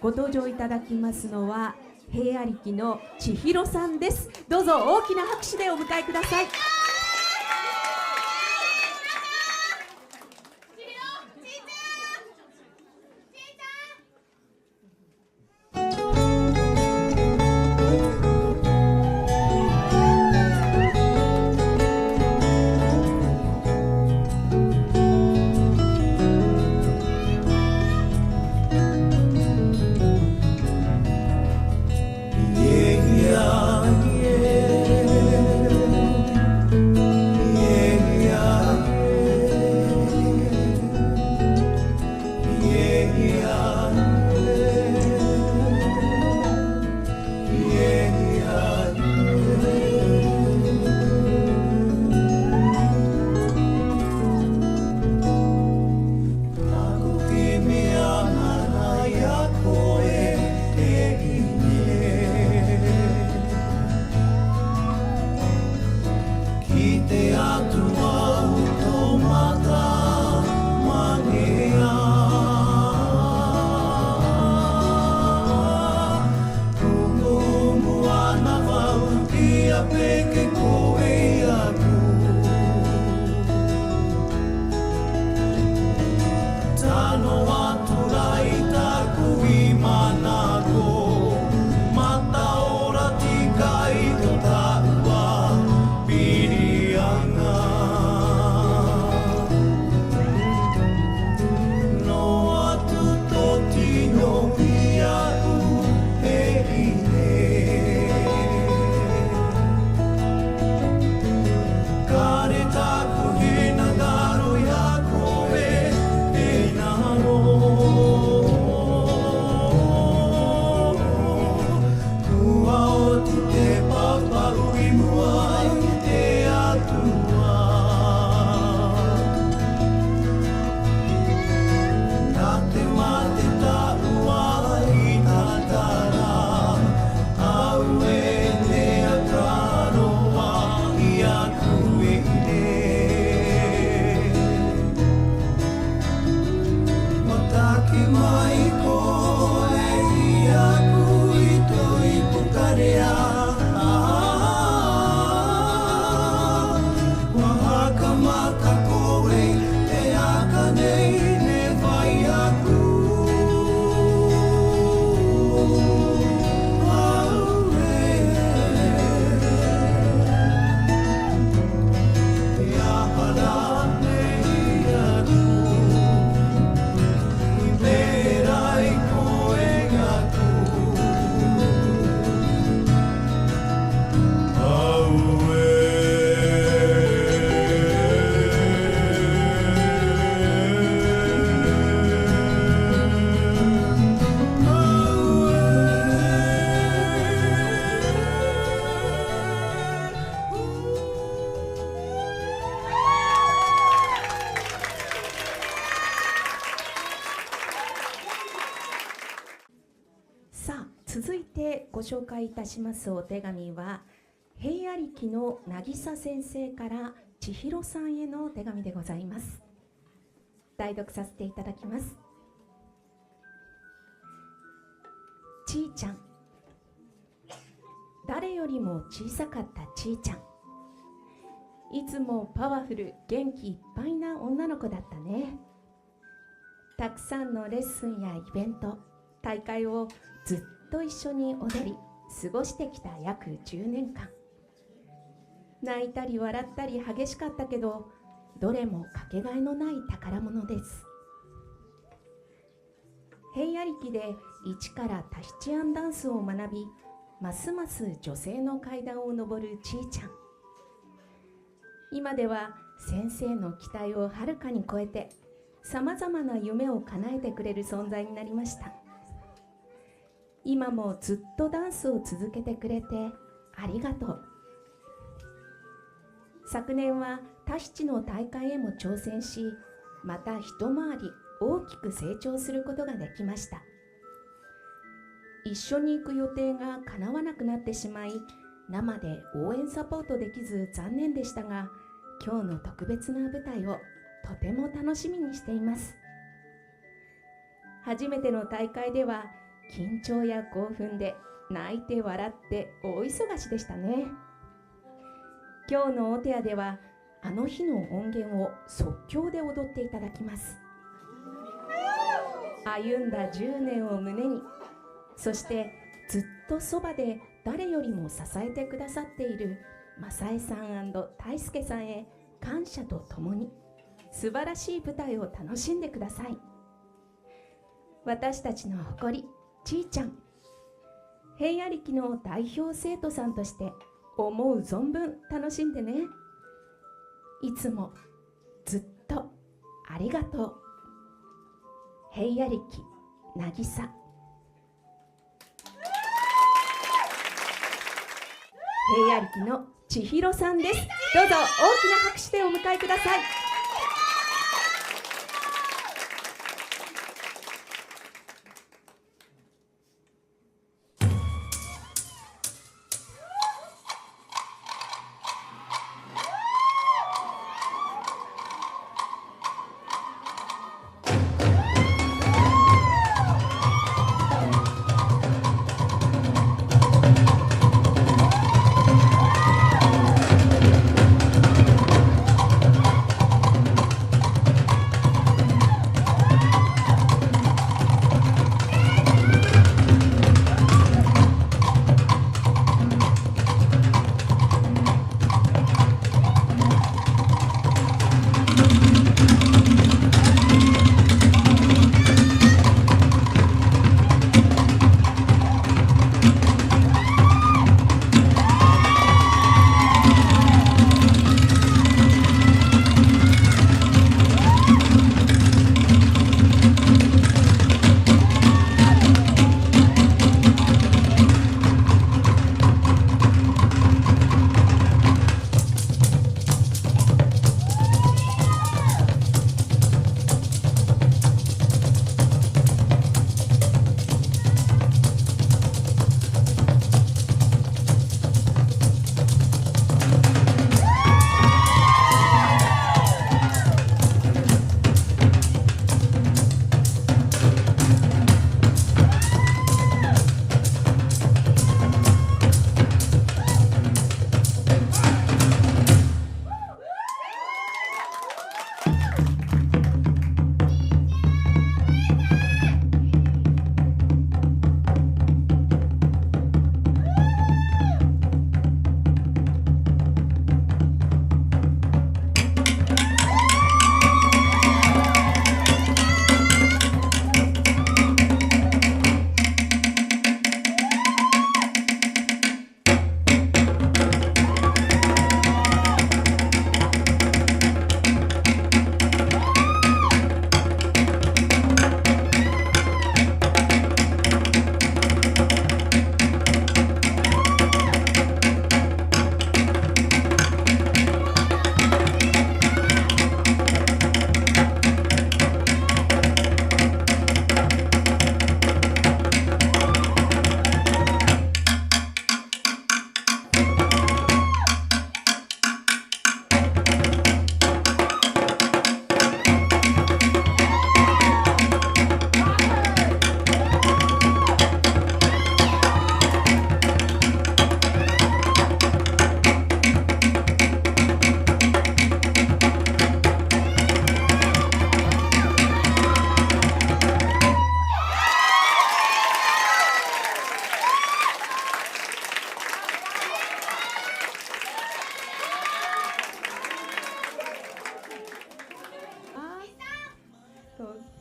ご登場いただきますのは平野力の千尋さんです。どうぞ大きな拍手でお迎えください。続いてご紹介いたしますお手紙は平野力の渚先生から千尋さんへの手紙でございます。代読させていただきます。ちーちゃん、誰よりも小さかったちーちゃん、いつもパワフル元気いっぱいな女の子だったね。たくさんのレッスンやイベント、大会をずっと一緒に踊り過ごしてきた約10年間。泣いたり笑ったり激しかったけど、どれもかけがえのない宝物です。平野力で一からタヒチアンダンスを学び、ますます女性の階段を上るちーちゃん。今では先生の期待をはるかに超えて、さまざまな夢を叶えてくれる存在になりました。今もずっとダンスを続けてくれてありがとう。昨年はタヒチの大会へも挑戦し、また一回り大きく成長することができました。一緒に行く予定が叶わなくなってしまい、生で応援サポートできず残念でしたが、今日の特別な舞台をとても楽しみにしています。初めての大会では緊張や興奮で泣いて笑って大忙しでしたね。今日のお手屋ではあの日の音源を即興で踊っていただきます。歩んだ10年を胸に、そしてずっとそばで誰よりも支えてくださっている正江さん大輔さんへ感謝とともに素晴らしい舞台を楽しんでください。私たちの誇り、ちーちゃん、平野力の代表生徒さんとして思う存分楽しんでね。いつもずっとありがとう。平野力渚。平野力の千尋さんです。どうぞ大きな拍手でお迎えください。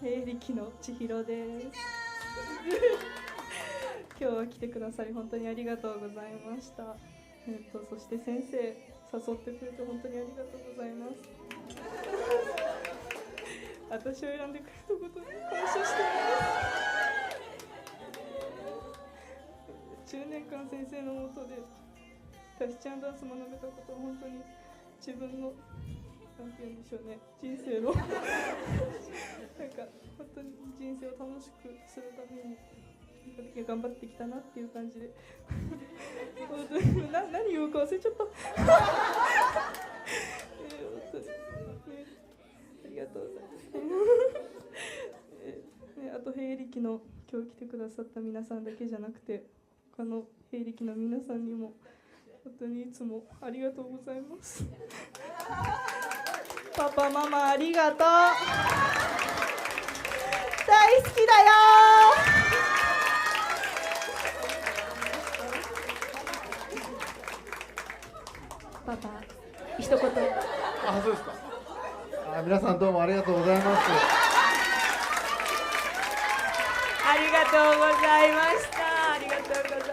平力の千尋です今日は来てくださり本当にありがとうございました。そして先生誘ってくれて本当にありがとうございます私を選んでくれたことに感謝しています10年間先生の下でタヒチャンダンス学べたことは本当に自分のなんて言うんでしょうね、人生のなんか本当に人生を楽しくするために頑張ってきたなっていう感じで何言うか忘れちゃった本当に、ありがとうございますあと平力の今日来てくださった皆さんだけじゃなくて、他の兵力の皆さんにも本当にいつもありがとうございます。パパママありがとう。大好きだよ。パパ、一言。あ、そうですか。皆さんどうもありがとうございます。ありがとうございました。ありがとうございました。